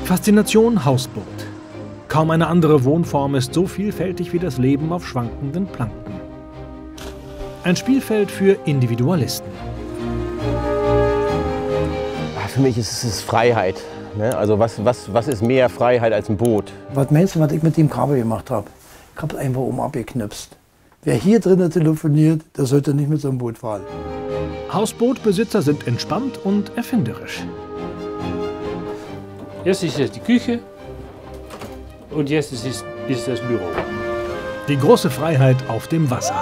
Faszination Hausboot. Kaum eine andere Wohnform ist so vielfältig wie das Leben auf schwankenden Planken. Ein Spielfeld für Individualisten. Für mich ist es Freiheit. Ne? Also was ist mehr Freiheit als ein Boot? Was meinst du, was ich mit dem Kabel gemacht habe? Ich habe es einfach oben abgeknipst. Wer hier drinnen telefoniert, der sollte nicht mit so einem Boot fahren. Hausbootbesitzer sind entspannt und erfinderisch. Jetzt ist es die Küche und jetzt ist das Büro. Die große Freiheit auf dem Wasser.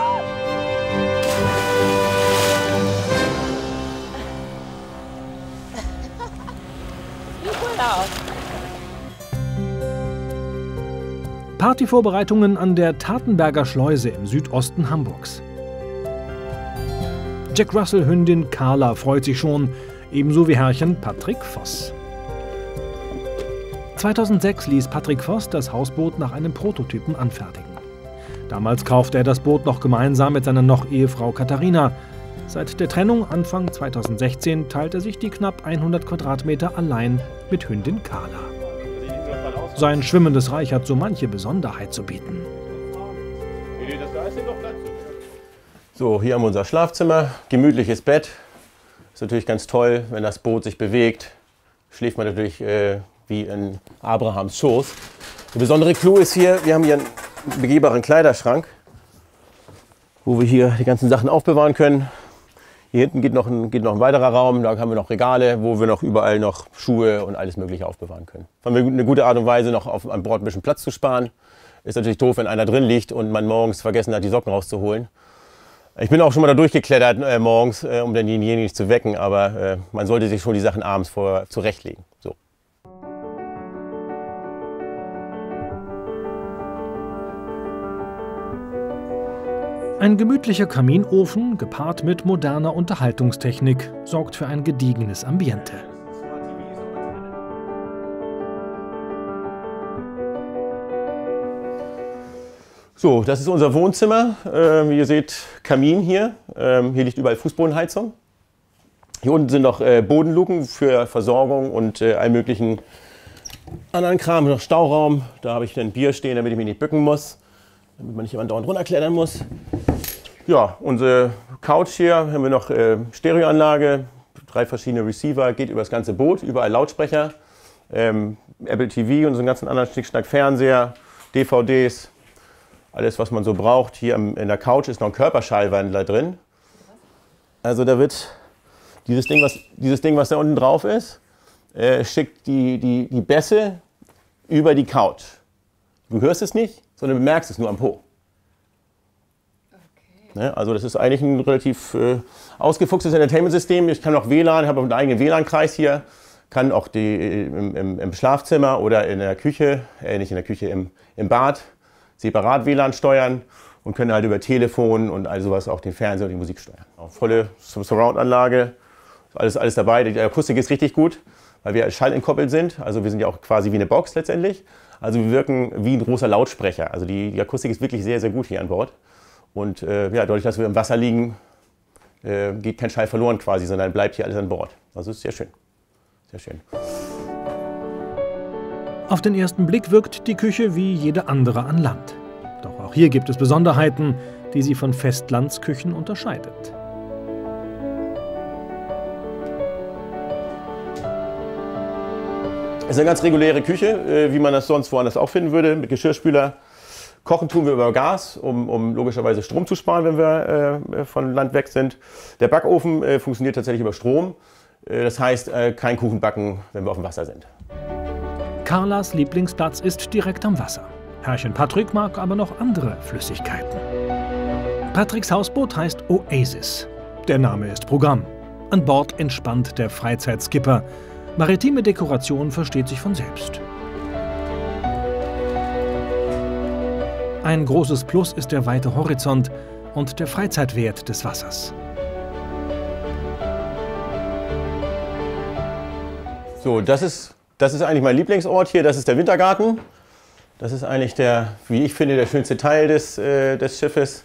Partyvorbereitungen an der Tatenberger Schleuse im Südosten Hamburgs. Jack Russell-Hündin Carla freut sich schon, ebenso wie Herrchen Patrick Voss. 2006 ließ Patrick Voss das Hausboot nach einem Prototypen anfertigen. Damals kaufte er das Boot noch gemeinsam mit seiner Noch-Ehefrau Katharina. Seit der Trennung Anfang 2016 teilt er sich die knapp 100 Quadratmeter allein mit Hündin Carla. Sein schwimmendes Reich hat so manche Besonderheit zu bieten. So, hier haben wir unser Schlafzimmer, gemütliches Bett. Ist natürlich ganz toll, wenn das Boot sich bewegt. Schläft man natürlich wie in Abrahams Schoß. Der besondere Clou ist hier, wir haben hier einen begehbaren Kleiderschrank, wo wir hier die ganzen Sachen aufbewahren können. Hier hinten geht noch ein weiterer Raum, da haben wir noch Regale, wo wir noch überall noch Schuhe und alles Mögliche aufbewahren können. Eine gute Art und Weise, noch an Bord ein bisschen Platz zu sparen. Ist natürlich doof, wenn einer drin liegt und man morgens vergessen hat, die Socken rauszuholen. Ich bin auch schon mal da durchgeklettert morgens, um denjenigen nicht zu wecken, aber man sollte sich schon die Sachen abends vorher zurechtlegen. So. Ein gemütlicher Kaminofen, gepaart mit moderner Unterhaltungstechnik, sorgt für ein gediegenes Ambiente. So, das ist unser Wohnzimmer. Wie ihr seht, Kamin hier. Hier liegt überall Fußbodenheizung. Hier unten sind noch Bodenluken für Versorgung und all möglichen anderen Kram. Noch Stauraum. Da habe ich ein Bier stehen, damit ich mich nicht bücken muss, damit man nicht immer dauernd runterklettern muss. Ja, unsere Couch hier, haben wir noch Stereoanlage, 3 verschiedene Receiver, geht über das ganze Boot, überall Lautsprecher, Apple TV und so einen ganzen anderen Schnickschnack, Fernseher, DVDs, alles was man so braucht. Hier in der Couch ist noch ein Körperschallwandler drin. Also da wird dieses Ding, was da unten drauf ist, schickt die Bässe über die Couch. Du hörst es nicht, sondern bemerkst es nur am Po. Okay. Also das ist eigentlich ein relativ ausgefuchstes Entertainment-System. Ich kann auch WLAN, ich habe auch einen eigenen WLAN-Kreis hier. Kann auch im Schlafzimmer oder in der Küche, nicht in der Küche, im Bad separat WLAN steuern und können halt über Telefon und all sowas auch den Fernseher und die Musik steuern. Auch volle Surround-Anlage, alles dabei. Die Akustik ist richtig gut, weil wir schallentkoppelt sind. Also wir sind ja auch quasi wie eine Box letztendlich. Also wir wirken wie ein großer Lautsprecher. Also die Akustik ist wirklich sehr, sehr gut hier an Bord. Und ja, dadurch, dass wir im Wasser liegen, geht kein Schall verloren quasi, sondern bleibt hier alles an Bord. Also ist sehr schön. Sehr schön. Auf den ersten Blick wirkt die Küche wie jede andere an Land. Doch auch hier gibt es Besonderheiten, die sie von Festlandsküchen unterscheidet. Es ist eine ganz reguläre Küche, wie man das sonst woanders auch finden würde, mit Geschirrspüler. Kochen tun wir über Gas, um logischerweise Strom zu sparen, wenn wir von Land weg sind. Der Backofen funktioniert tatsächlich über Strom. Das heißt, kein Kuchen backen, wenn wir auf dem Wasser sind. Carlas Lieblingsplatz ist direkt am Wasser. Herrchen Patrick mag aber noch andere Flüssigkeiten. Patricks Hausboot heißt Oasis. Der Name ist Programm. An Bord entspannt der Freizeitskipper. Maritime Dekoration versteht sich von selbst. Ein großes Plus ist der weite Horizont und der Freizeitwert des Wassers. So, das ist eigentlich mein Lieblingsort hier, das ist der Wintergarten. Das ist eigentlich der, wie ich finde, der schönste Teil des Schiffes.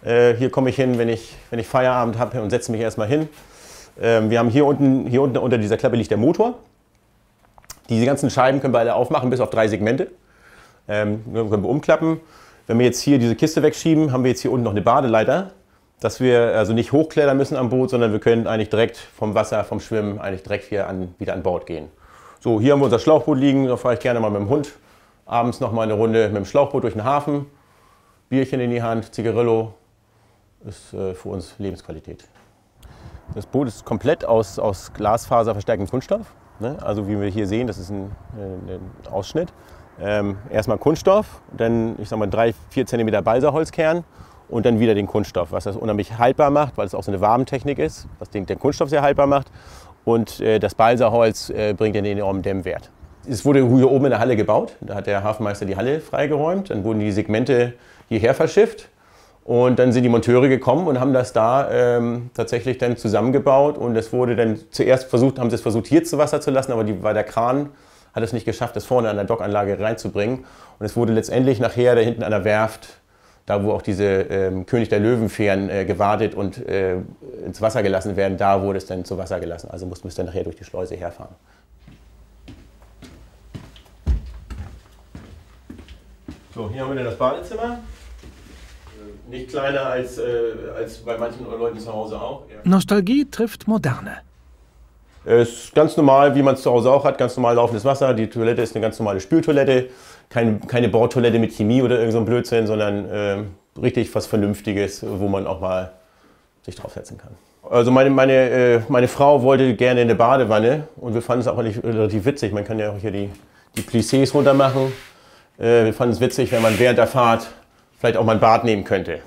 Hier komme ich hin, wenn ich Feierabend habe und setze mich erstmal hin. Wir haben hier unten unter dieser Klappe liegt der Motor. Diese ganzen Scheiben können wir alle aufmachen, bis auf 3 Segmente. Können wir umklappen. Wenn wir jetzt hier diese Kiste wegschieben, haben wir jetzt hier unten noch eine Badeleiter, dass wir also nicht hochklettern müssen am Boot, sondern wir können eigentlich direkt vom Wasser, vom Schwimmen, eigentlich direkt wieder an Bord gehen. So, hier haben wir unser Schlauchboot liegen, da fahre ich gerne mal mit dem Hund abends noch mal eine Runde mit dem Schlauchboot durch den Hafen. Bierchen in die Hand, Zigarillo, ist für uns Lebensqualität. Das Boot ist komplett aus glasfaserverstärktem Kunststoff. Ne? Also wie wir hier sehen, das ist ein Ausschnitt. Erstmal Kunststoff, dann ich sag mal 3-4 cm Balsaholzkern und dann wieder den Kunststoff, was das unheimlich haltbar macht, weil es auch so eine Wabentechnik ist, was den Kunststoff sehr haltbar macht. Und das Balsaholz bringt den enormen Dämmwert. Es wurde hier oben in der Halle gebaut, da hat der Hafenmeister die Halle freigeräumt, dann wurden die Segmente hierher verschifft und dann sind die Monteure gekommen und haben das da tatsächlich dann zusammengebaut und es wurde dann zuerst haben sie es versucht hier zu Wasser zu lassen, aber weil der Kran hat es nicht geschafft, das vorne an der Dockanlage reinzubringen und es wurde letztendlich nachher da hinten an der Werft, da wo auch diese König der Löwen-Fähren gewartet und ins Wasser gelassen werden, da wurde es dann zu Wasser gelassen, also mussten wir es dann nachher durch die Schleuse herfahren. So, hier haben wir dann das Badezimmer. Nicht kleiner als bei manchen Leuten zu Hause auch. Nostalgie trifft Moderne. Es ist ganz normal, wie man es zu Hause auch hat, ganz normal laufendes Wasser. Die Toilette ist eine ganz normale Spültoilette. Keine Bordtoilette mit Chemie oder irgend so ein Blödsinn, sondern richtig was Vernünftiges, wo man auch mal sich draufsetzen kann. Also meine Frau wollte gerne eine Badewanne und wir fanden es auch relativ witzig. Man kann ja auch hier die Plissés runter machen. Wir fanden es witzig, wenn man während der Fahrt vielleicht auch mal ein Bad nehmen könnte.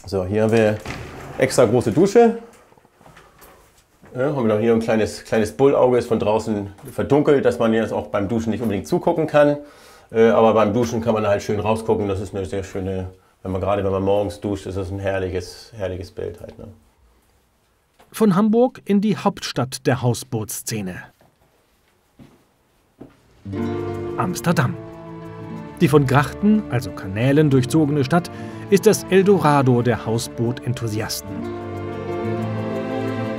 So, hier haben wir extra große Dusche. Ja, haben wir noch hier ein kleines Bullauge, ist von draußen verdunkelt, dass man jetzt auch beim Duschen nicht unbedingt zugucken kann. Aber beim Duschen kann man halt schön rausgucken. Das ist eine sehr schöne, wenn man morgens duscht, ist das ein herrliches Bild halt. Ne? Von Hamburg in die Hauptstadt der Hausbootszene. Amsterdam. Die von Grachten, also Kanälen, durchzogene Stadt ist das Eldorado der Hausboot-Enthusiasten.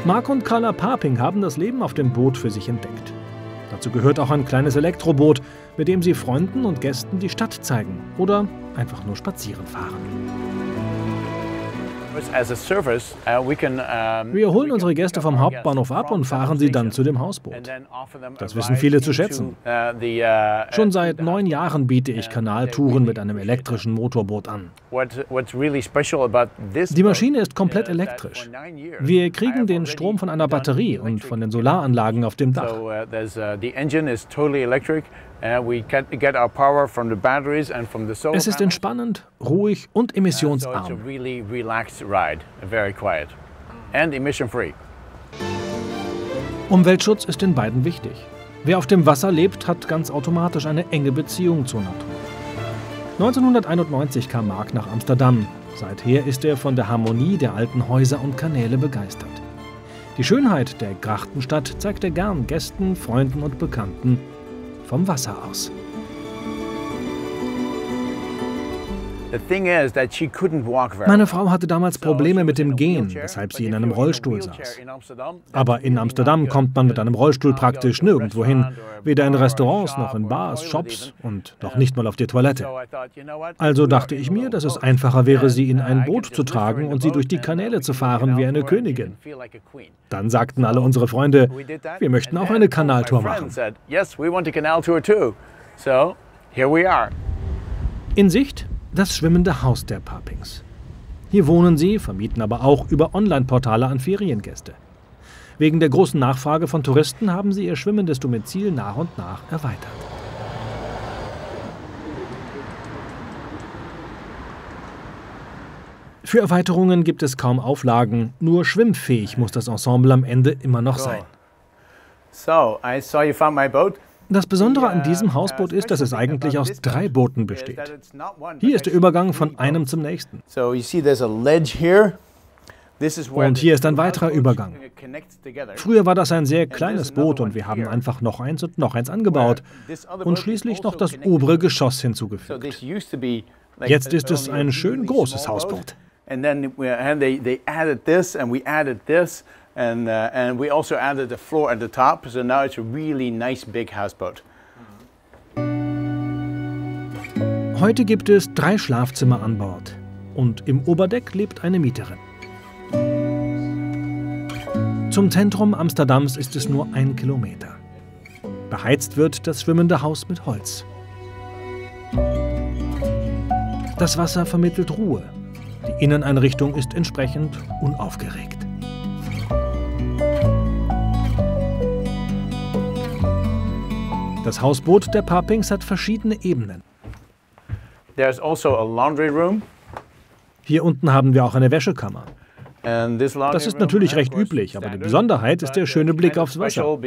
Mark und Carla Paping haben das Leben auf dem Boot für sich entdeckt. Dazu gehört auch ein kleines Elektroboot, mit dem sie Freunden und Gästen die Stadt zeigen oder einfach nur spazieren fahren. Wir holen unsere Gäste vom Hauptbahnhof ab und fahren sie dann zu dem Hausboot. Das wissen viele zu schätzen. Schon seit 9 Jahren biete ich Kanaltouren mit einem elektrischen Motorboot an. Die Maschine ist komplett elektrisch. Wir kriegen den Strom von einer Batterie und von den Solaranlagen auf dem Dach. Es ist entspannend, ruhig und emissionsarm. Umweltschutz ist den beiden wichtig. Wer auf dem Wasser lebt, hat ganz automatisch eine enge Beziehung zur Natur. 1991 kam Mark nach Amsterdam. Seither ist er von der Harmonie der alten Häuser und Kanäle begeistert. Die Schönheit der Grachtenstadt zeigt er gern Gästen, Freunden und Bekannten vom Wasser aus. Meine Frau hatte damals Probleme mit dem Gehen, weshalb sie in einem Rollstuhl saß. Aber in Amsterdam kommt man mit einem Rollstuhl praktisch nirgendwo hin, weder in Restaurants noch in Bars, Shops und noch nicht mal auf die Toilette. Also dachte ich mir, dass es einfacher wäre, sie in ein Boot zu tragen und sie durch die Kanäle zu fahren wie eine Königin. Dann sagten alle unsere Freunde, wir möchten auch eine Kanaltour machen. In Sicht das schwimmende Haus der Papings. Hier wohnen sie, vermieten aber auch über Online-Portale an Feriengäste. Wegen der großen Nachfrage von Touristen haben sie ihr schwimmendes Domizil nach und nach erweitert. Für Erweiterungen gibt es kaum Auflagen, nur schwimmfähig muss das Ensemble am Ende immer noch sein. Das Besondere an diesem Hausboot ist, dass es eigentlich aus 3 Booten besteht. Hier ist der Übergang von einem zum nächsten. Und hier ist ein weiterer Übergang. Früher war das ein sehr kleines Boot und wir haben einfach noch eins und noch eins angebaut und schließlich noch das obere Geschoss hinzugefügt. Jetzt ist es ein schön großes Hausboot. And we also added the floor at the top, so now it's a really nice big houseboat. Heute gibt es 3 Schlafzimmer an Bord und im Oberdeck lebt eine Mieterin. Zum Zentrum Amsterdams ist es nur 1 Kilometer. Beheizt wird das schwimmende Haus mit Holz. Das Wasser vermittelt Ruhe. Die Inneneinrichtung ist entsprechend unaufgeregt. Das Hausboot der Papings hat verschiedene Ebenen. There's also a laundry room. Hier unten haben wir auch eine Wäschekammer. Das ist natürlich recht üblich, aber die Besonderheit ist der schöne Blick aufs Wasser.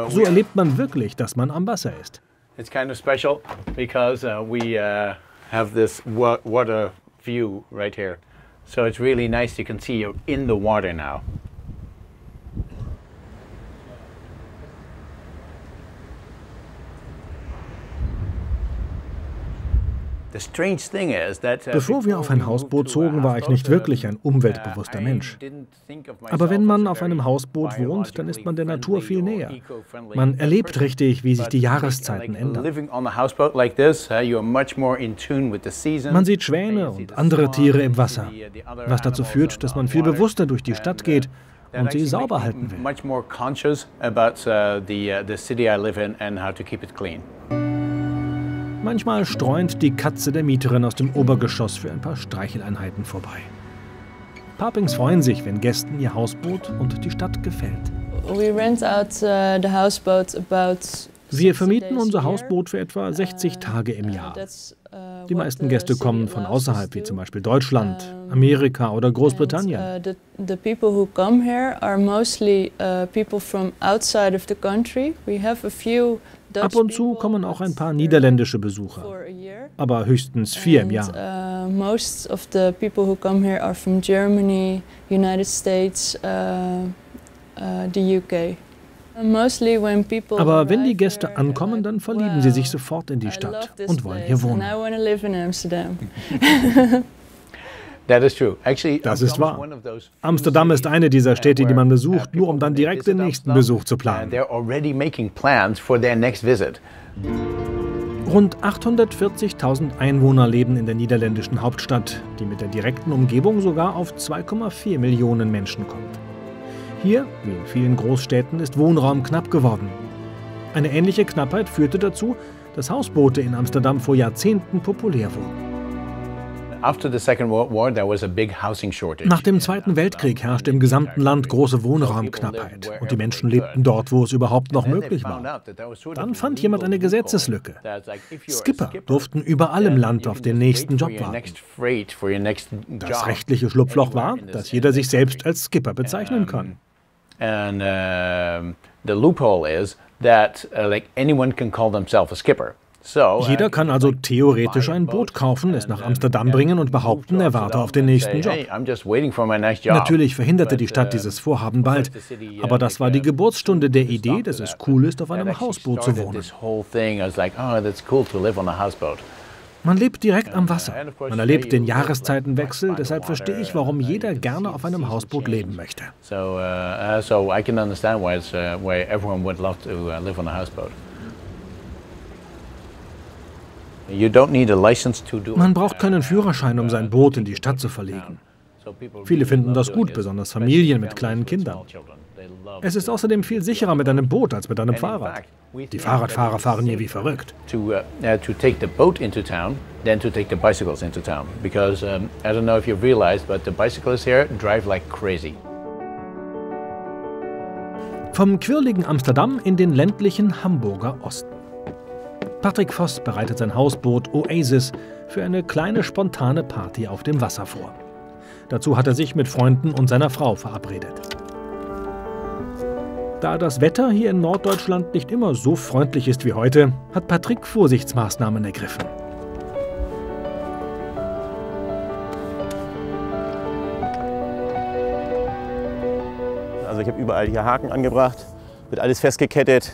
So erlebt man wirklich, dass man am Wasser ist. It's kind of special because we have this water view right here. So it's really nice, you can see you're in the water now. Bevor wir auf ein Hausboot zogen, war ich nicht wirklich ein umweltbewusster Mensch. Aber wenn man auf einem Hausboot wohnt, dann ist man der Natur viel näher. Man erlebt richtig, wie sich die Jahreszeiten ändern. Man sieht Schwäne und andere Tiere im Wasser, was dazu führt, dass man viel bewusster durch die Stadt geht und sie sauber halten will. Manchmal streunt die Katze der Mieterin aus dem Obergeschoss für ein paar Streicheleinheiten vorbei. Papings freuen sich, wenn Gästen ihr Hausboot und die Stadt gefällt. Wir vermieten unser Hausboot für etwa 60 Tage im Jahr. Die meisten Gäste kommen von außerhalb, wie zum Beispiel Deutschland, Amerika oder Großbritannien. The people who come here are mostly people from outside of the country. We have a few Ab und zu kommen auch ein paar niederländische Besucher, aber höchstens 4 im Jahr. Most of the people who come here are from Germany, United States, the UK. Aber wenn die Gäste ankommen, dann verlieben sie sich sofort in die Stadt und wollen hier wohnen. Das ist wahr. Amsterdam ist eine dieser Städte, die man besucht, nur um dann direkt den nächsten Besuch zu planen. Rund 840.000 Einwohner leben in der niederländischen Hauptstadt, die mit der direkten Umgebung sogar auf 2,4 Millionen Menschen kommt. Hier, wie in vielen Großstädten, ist Wohnraum knapp geworden. Eine ähnliche Knappheit führte dazu, dass Hausboote in Amsterdam vor Jahrzehnten populär wurden. Nach dem Zweiten Weltkrieg herrschte im gesamten Land große Wohnraumknappheit und die Menschen lebten dort, wo es überhaupt noch möglich war. Dann fand jemand eine Gesetzeslücke. Skipper durften überall im Land auf den nächsten Job warten. Das rechtliche Schlupfloch war, dass jeder sich selbst als Skipper bezeichnen kann. And the loophole is that anyone can call themselves a skipper. Jeder kann also theoretisch ein Boot kaufen, es nach Amsterdam bringen und behaupten, er warte auf den nächsten Job. Natürlich verhinderte die Stadt dieses Vorhaben bald, aber das war die Geburtsstunde der Idee, dass es cool ist, auf einem Hausboot zu wohnen. Man lebt direkt am Wasser. Man erlebt den Jahreszeitenwechsel, deshalb verstehe ich, warum jeder gerne auf einem Hausboot leben möchte. Man braucht keinen Führerschein, um sein Boot in die Stadt zu verlegen. Viele finden das gut, besonders Familien mit kleinen Kindern. Es ist außerdem viel sicherer mit einem Boot als mit einem Fahrrad. Die Fahrradfahrer fahren hier wie verrückt. To take the boat into town than to take the bicycles into town, because I don't know if you've realized, but the bicyclists here drive like crazy. Vom quirligen Amsterdam in den ländlichen Hamburger Osten. Patrick Voss bereitet sein Hausboot Oasis für eine kleine spontane Party auf dem Wasser vor. Dazu hat er sich mit Freunden und seiner Frau verabredet. Da das Wetter hier in Norddeutschland nicht immer so freundlich ist wie heute, hat Patrick Vorsichtsmaßnahmen ergriffen. Also ich habe überall hier Haken angebracht, wird alles festgekettet.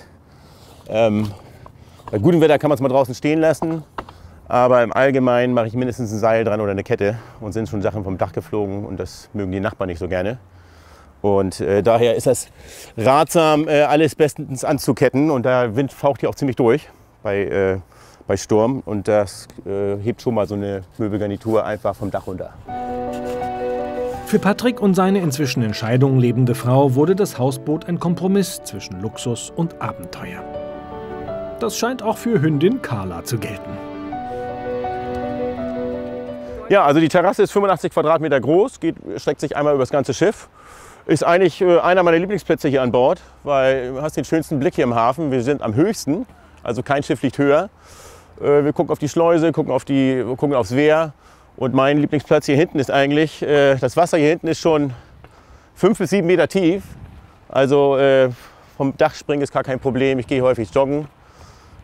Bei gutem Wetter kann man es mal draußen stehen lassen, aber im Allgemeinen mache ich mindestens ein Seil dran oder eine Kette und sind schon Sachen vom Dach geflogen und das mögen die Nachbarn nicht so gerne. Und daher ist das ratsam, alles bestens anzuketten. Und der Wind faucht hier auch ziemlich durch bei Sturm. Und das hebt schon mal so eine Möbelgarnitur einfach vom Dach runter. Für Patrick und seine inzwischen in Scheidung lebende Frau wurde das Hausboot ein Kompromiss zwischen Luxus und Abenteuer. Das scheint auch für Hündin Carla zu gelten. Ja, also die Terrasse ist 85 Quadratmeter groß, streckt sich einmal über das ganze Schiff. Ist eigentlich einer meiner Lieblingsplätze hier an Bord, weil du hast den schönsten Blick hier im Hafen. Wir sind am höchsten, also kein Schiff liegt höher. Wir gucken auf die Schleuse, gucken aufs Wehr. Und mein Lieblingsplatz hier hinten ist eigentlich, das Wasser hier hinten ist schon 5 bis 7 Meter tief. Also vom Dach springen ist gar kein Problem. Ich gehe häufig joggen,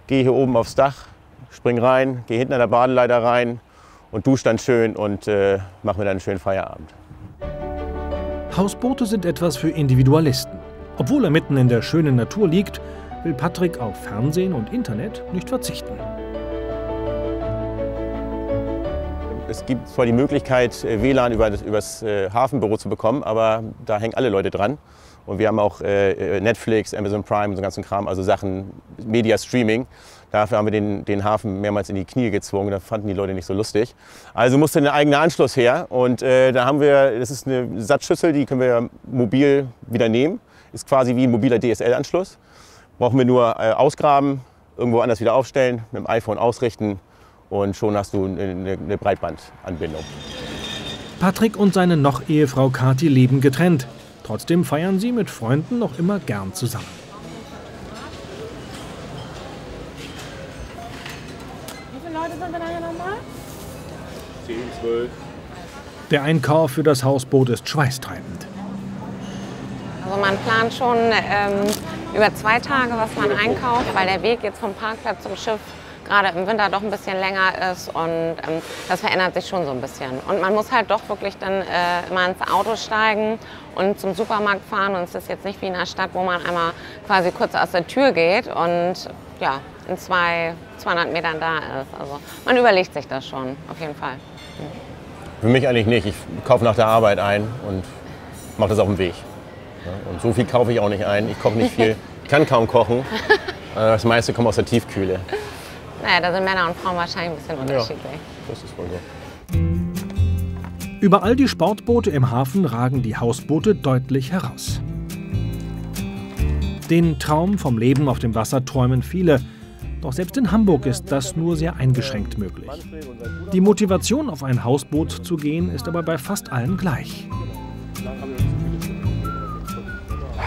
gehe hier oben aufs Dach, springe rein, gehe hinten an der Badeleiter rein und dusche dann schön und mache mir dann einen schönen Feierabend. Hausboote sind etwas für Individualisten. Obwohl er mitten in der schönen Natur liegt, will Patrick auf Fernsehen und Internet nicht verzichten. Es gibt zwar die Möglichkeit, WLAN übers Hafenbüro zu bekommen, aber da hängen alle Leute dran. Und wir haben auch Netflix, Amazon Prime und so ganzen Kram, also Sachen, Media-Streaming. Dafür haben wir den Hafen mehrmals in die Knie gezwungen, das fanden die Leute nicht so lustig. Also musste ein eigener Anschluss her und da haben wir, das ist eine Satzschüssel, die können wir mobil wieder nehmen. Ist quasi wie ein mobiler DSL-Anschluss. Brauchen wir nur ausgraben, irgendwo anders wieder aufstellen, mit dem iPhone ausrichten und schon hast du eine Breitbandanbindung. Patrick und seine Noch-Ehefrau Kathi leben getrennt. Trotzdem feiern sie mit Freunden noch immer gern zusammen. Wie viele Leute sind denn hier nochmal? 10, 12. Der Einkauf für das Hausboot ist schweißtreibend. Also man plant schon über 2 Tage, was man einkauft, weil der Weg jetzt vom Parkplatz zum Schiff gerade im Winter doch ein bisschen länger ist und das verändert sich schon so ein bisschen. Und man muss halt doch wirklich dann immer ins Auto steigen und zum Supermarkt fahren. Und es ist jetzt nicht wie in der Stadt, wo man einmal quasi kurz aus der Tür geht und ja, in 200 Metern da ist. Also man überlegt sich das schon, auf jeden Fall. Für mich eigentlich nicht. Ich kaufe nach der Arbeit ein und mache das auf dem Weg. Und so viel kaufe ich auch nicht ein. Ich koche nicht viel, ich kann kaum kochen. Das meiste kommt aus der Tiefkühle. Naja, da sind Männer und Frauen wahrscheinlich ein bisschen unterschiedlich. Ja, das ist wohl so. Über all die Sportboote im Hafen ragen die Hausboote deutlich heraus. Den Traum vom Leben auf dem Wasser träumen viele. Doch selbst in Hamburg ist das nur sehr eingeschränkt möglich. Die Motivation, auf ein Hausboot zu gehen, ist aber bei fast allen gleich.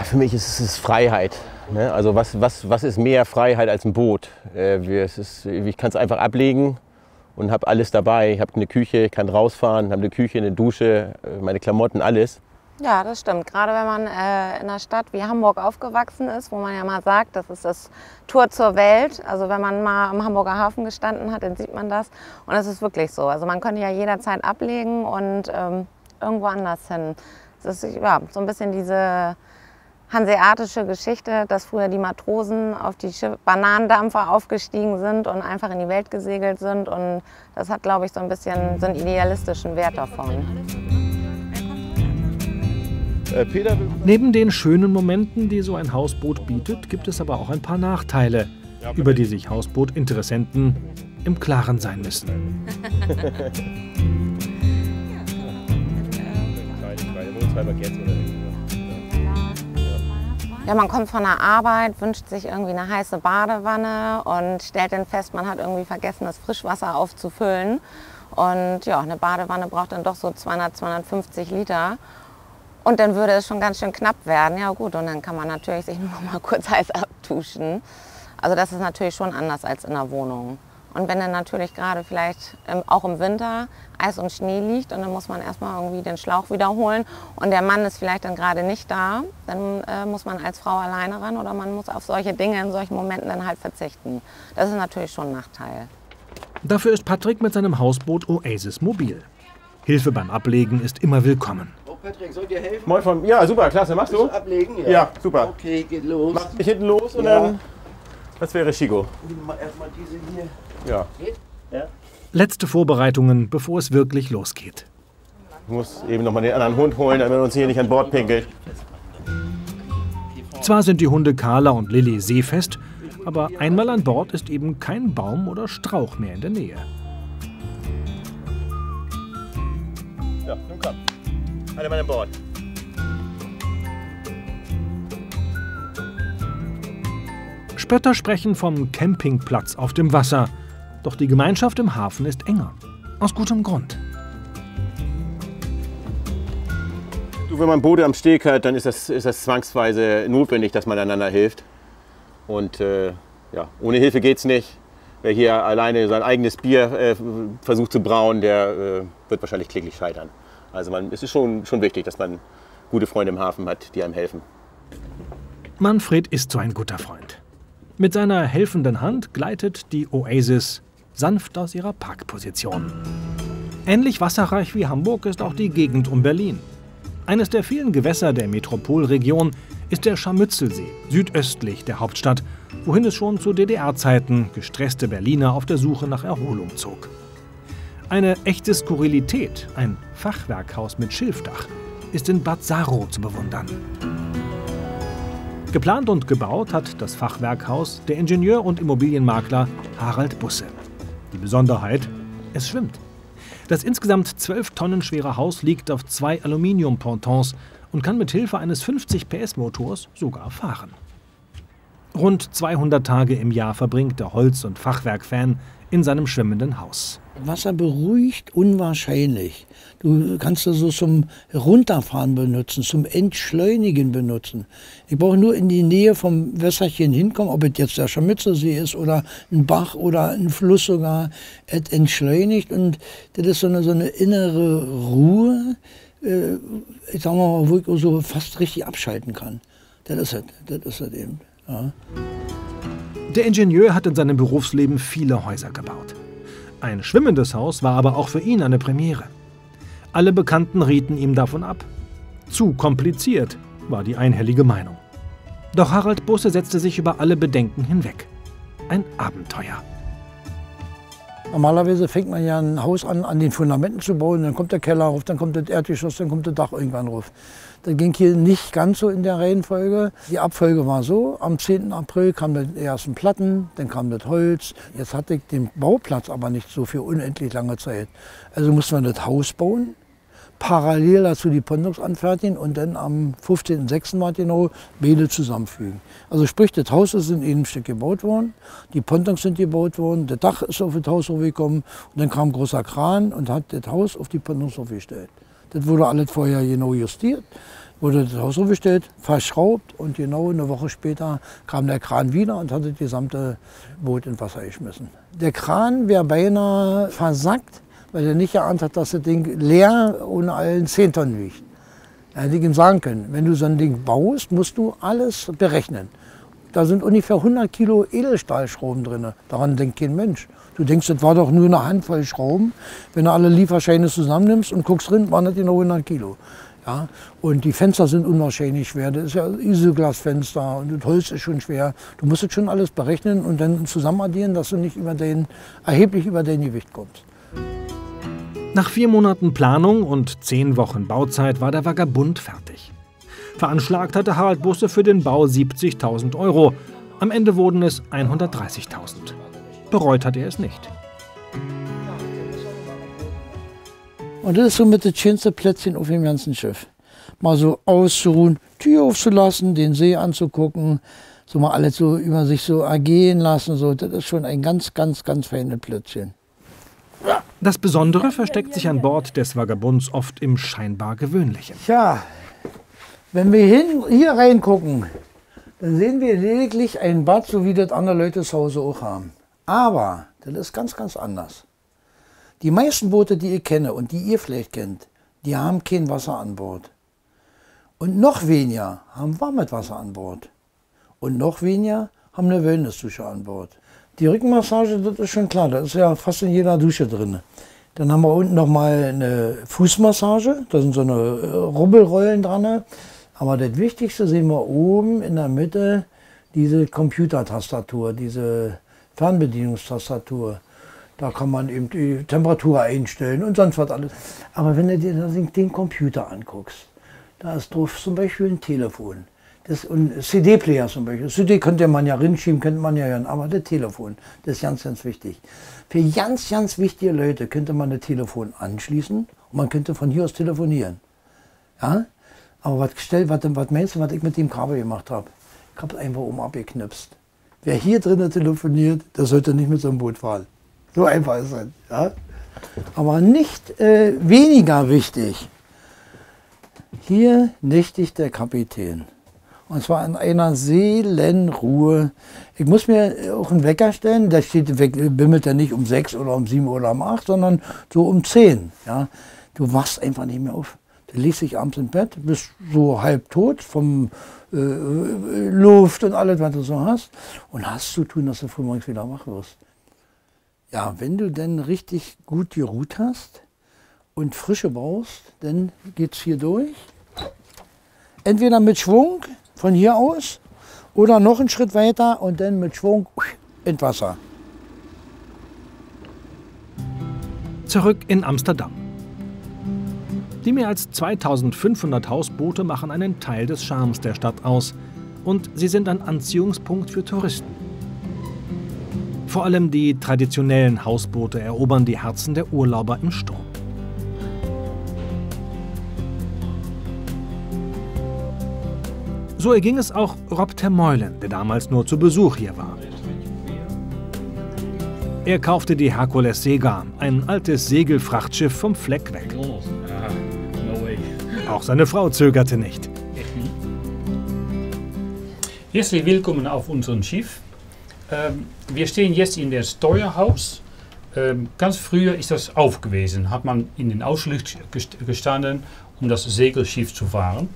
Für mich ist es Freiheit. Also was ist mehr Freiheit als ein Boot? Ich kann es einfach ablegen und habe alles dabei. Ich habe eine Küche, ich kann rausfahren, habe eine Küche, eine Dusche, meine Klamotten, alles. Ja, das stimmt. Gerade wenn man in einer Stadt wie Hamburg aufgewachsen ist, wo man ja mal sagt, das ist das Tor zur Welt. Also wenn man mal am Hamburger Hafen gestanden hat, dann sieht man das. Und das ist wirklich so. Also man könnte ja jederzeit ablegen und irgendwo anders hin. Das ist ja so ein bisschen diese hanseatische Geschichte, dass früher die Matrosen auf die Bananendampfer aufgestiegen sind und einfach in die Welt gesegelt sind. Und das hat, glaube ich, so ein bisschen so einen idealistischen Wert davon. Neben den schönen Momenten, die so ein Hausboot bietet, gibt es aber auch ein paar Nachteile, über die sich Hausbootinteressenten im Klaren sein müssen. Ja, man kommt von der Arbeit, wünscht sich irgendwie eine heiße Badewanne und stellt dann fest, man hat irgendwie vergessen, das Frischwasser aufzufüllen. Und ja, eine Badewanne braucht dann doch so 200, 250 Liter. Und dann würde es schon ganz schön knapp werden. Ja gut, und dann kann man natürlich sich nur mal kurz heiß abduschen. Also das ist natürlich schon anders als in der Wohnung. Und wenn dann natürlich gerade vielleicht auch im Winter Eis und Schnee liegt und dann muss man erstmal irgendwie den Schlauch wiederholen und der Mann ist vielleicht dann gerade nicht da, dann muss man als Frau alleine ran oder man muss auf solche Dinge in solchen Momenten dann halt verzichten. Das ist natürlich schon ein Nachteil. Dafür ist Patrick mit seinem Hausboot Oasis mobil. Hilfe beim Ablegen ist immer willkommen. Oh Patrick, soll ich dir helfen? Moin von, ja, super, klasse, machst du? Ablegen? Ja. Ja, super. Okay, geht los. Mach dich hinten los und Ja. dann, das wäre Chico. Erstmal diese hier. Ja. Geht? Ja. Letzte Vorbereitungen, bevor es wirklich losgeht. Ich muss eben noch mal den anderen Hund holen, damit er uns hier nicht an Bord pinkelt. Zwar sind die Hunde Carla und Lilly seefest, aber einmal an Bord ist eben kein Baum oder Strauch mehr in der Nähe. Ja, nun komm. Alle mal an Bord. Spötter sprechen vom Campingplatz auf dem Wasser. Doch die Gemeinschaft im Hafen ist enger. Aus gutem Grund. Du, wenn man Boote am Steg hat, dann ist das zwangsweise notwendig, dass man einander hilft. Und ja, ohne Hilfe geht's nicht. Wer hier alleine sein eigenes Bier versucht zu brauen, der wird wahrscheinlich kläglich scheitern. Also es ist schon wichtig, dass man gute Freunde im Hafen hat, die einem helfen. Manfred ist so ein guter Freund. Mit seiner helfenden Hand gleitet die Oasis sanft aus ihrer Parkposition. Ähnlich wasserreich wie Hamburg ist auch die Gegend um Berlin. Eines der vielen Gewässer der Metropolregion ist der Scharmützelsee, südöstlich der Hauptstadt, wohin es schon zu DDR-Zeiten gestresste Berliner auf der Suche nach Erholung zog. Eine echte Skurrilität, ein Fachwerkhaus mit Schilfdach, ist in Bad Saarow zu bewundern. Geplant und gebaut hat das Fachwerkhaus der Ingenieur und Immobilienmakler Harald Busse. Die Besonderheit, es schwimmt. Das insgesamt 12 Tonnen schwere Haus liegt auf 2 Aluminiumpontons und kann mit Hilfe eines 50 PS Motors sogar fahren. Rund 200 Tage im Jahr verbringt der Holz- und Fachwerk-Fan in seinem schwimmenden Haus. Wasser beruhigt unwahrscheinlich. Du kannst es so zum Runterfahren benutzen, zum Entschleunigen benutzen. Ich brauche nur in die Nähe vom Wässerchen hinkommen, ob es jetzt der Scharmützelsee ist oder ein Bach oder ein Fluss sogar. Es entschleunigt und das ist so eine innere Ruhe, ich sag mal, wo ich so fast richtig abschalten kann. Das ist es eben. Ja. Der Ingenieur hat in seinem Berufsleben viele Häuser gebaut. Ein schwimmendes Haus war aber auch für ihn eine Premiere. Alle Bekannten rieten ihm davon ab. Zu kompliziert, war die einhellige Meinung. Doch Harald Busse setzte sich über alle Bedenken hinweg. Ein Abenteuer. Normalerweise fängt man ja ein Haus an den Fundamenten zu bauen, dann kommt der Keller rauf, dann kommt das Erdgeschoss, dann kommt das Dach irgendwann rauf. Das ging hier nicht ganz so in der Reihenfolge. Die Abfolge war so, am 10. April kamen die ersten Platten, dann kam das Holz. Jetzt hatte ich den Bauplatz aber nicht so für unendlich lange Zeit. Also mussten wir das Haus bauen, parallel dazu die Pontons anfertigen und dann am 15.06. war genau beide zusammenfügen. Also sprich, das Haus ist in einem Stück gebaut worden, die Pontons sind gebaut worden, das Dach ist auf das Haus hochgekommen und dann kam ein großer Kran und hat das Haus auf die Pontons aufgestellt. Das wurde alles vorher genau justiert, wurde das Haus aufgestellt, verschraubt und genau eine Woche später kam der Kran wieder und hat das gesamte Boot ins Wasser geschmissen. Der Kran wäre beinahe versackt, weil er nicht geahnt hat, dass das Ding leer ohne allen 10 Tonnen wiegt. Da hätte ich ihm sagen können, wenn du so ein Ding baust, musst du alles berechnen. Da sind ungefähr 100 Kilo Edelstahlschrauben drin. Daran denkt kein Mensch. Du denkst, das war doch nur eine Handvoll Schrauben. Wenn du alle Lieferscheine zusammennimmst und guckst drin, waren das genau 100 Kilo. Ja? Und die Fenster sind unwahrscheinlich schwer. Das ist ja Isoglasfenster und das Holz ist schon schwer. Du musst das schon alles berechnen und dann zusammenaddieren, dass du nicht erheblich über dein Gewicht kommst. Nach 4 Monaten Planung und 10 Wochen Bauzeit war der Vagabund fertig. Veranschlagt hatte Harald Busse für den Bau 70.000 €. Am Ende wurden es 130.000. Bereut hat er es nicht. Und das ist somit das schönste Plätzchen auf dem ganzen Schiff. Mal so auszuruhen, Tür aufzulassen, den See anzugucken, so mal alles so über sich so ergehen lassen. So. Das ist schon ein ganz, ganz, ganz feines Plätzchen. Das Besondere versteckt sich an Bord des Vagabunds oft im scheinbar Gewöhnlichen. Tja, wenn wir hier reingucken, dann sehen wir lediglich ein Bad, so wie das andere Leute zu Hause auch haben. Aber das ist ganz, ganz anders. Die meisten Boote, die ich kenne und die ihr vielleicht kennt, die haben kein Wasser an Bord. Und noch weniger haben warmes Wasser an Bord. Und noch weniger haben eine Wellnessdusche an Bord. Die Rückenmassage, das ist schon klar, das ist ja fast in jeder Dusche drin. Dann haben wir unten nochmal eine Fußmassage, da sind so eine Rubbelrollen dran. Aber das Wichtigste sehen wir oben in der Mitte, diese Computertastatur, diese Fernbedienungstastatur. Da kann man eben die Temperatur einstellen und sonst was alles. Aber wenn du dir den Computer anguckst, da ist drauf zum Beispiel ein Telefon. Und CD-Player zum Beispiel. CD könnte man ja rinschieben, könnte man ja hören, aber das Telefon, das ist ganz, ganz wichtig. Für ganz, ganz wichtige Leute könnte man das Telefon anschließen und man könnte von hier aus telefonieren. Ja? Aber was meinst du, was ich mit dem Kabel gemacht habe? Ich habe es einfach oben abgeknipst. Wer hier drinnen telefoniert, der sollte nicht mit so einem Boot fahren. So einfach ist es. Ja? Aber nicht weniger wichtig. Hier nächtigt der Kapitän. Und zwar in einer Seelenruhe. Ich muss mir auch einen Wecker stellen, der bimmelt ja nicht um 6 oder um 7 oder um 8, sondern so um 10. Ja? Du wachst einfach nicht mehr auf. Du legst dich abends ins Bett, bist so halb tot vom Luft und alles, was du so hast. Und hast zu tun, dass du frühmorgens wieder wach wirst. Ja, wenn du denn richtig gut geruht hast und Frische brauchst, dann geht's hier durch. Entweder mit Schwung von hier aus oder noch einen Schritt weiter und dann mit Schwung ins Wasser. Zurück in Amsterdam. Die mehr als 2500 Hausboote machen einen Teil des Charmes der Stadt aus und sie sind ein Anziehungspunkt für Touristen. Vor allem die traditionellen Hausboote erobern die Herzen der Urlauber im Sturm. So erging es auch Rob Termeulen, der damals nur zu Besuch hier war. Er kaufte die Hercules Seegarn, ein altes Segelfrachtschiff vom Fleck weg. Auch seine Frau zögerte nicht. Herzlich willkommen auf unserem Schiff. Wir stehen jetzt in der Steuerhaus. Ganz früher ist das auf gewesen, hat man in den Ausschluss gestanden, um das Segelschiff zu fahren.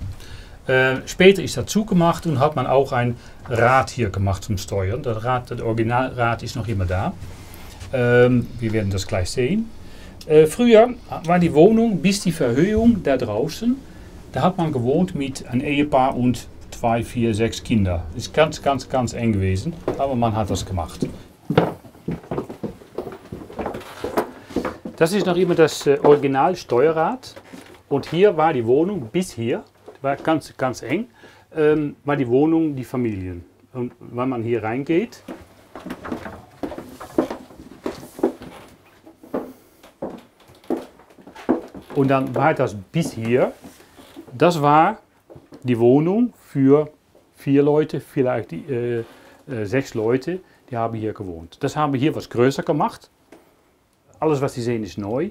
Später ist das zugemacht und hat man auch ein Rad hier gemacht zum Steuern. Das Originalrad ist noch immer da. Wir werden das gleich sehen. Früher war die Wohnung bis die Verhöhung da draußen. Da hat man gewohnt mit einem Ehepaar und 2, 4, 6 Kinder. Ist ganz, ganz, ganz eng gewesen, aber man hat das gemacht. Das ist noch immer das Original-Steuerrad. Und hier war die Wohnung bis hier, war ganz, ganz eng, war die Wohnung die Familien. Und wenn man hier reingeht, und dann war das bis hier, das war die Wohnung für 4 Leute, vielleicht 6 Leute, die haben hier gewohnt. Das haben wir hier was größer gemacht. Alles, was Sie sehen, ist neu.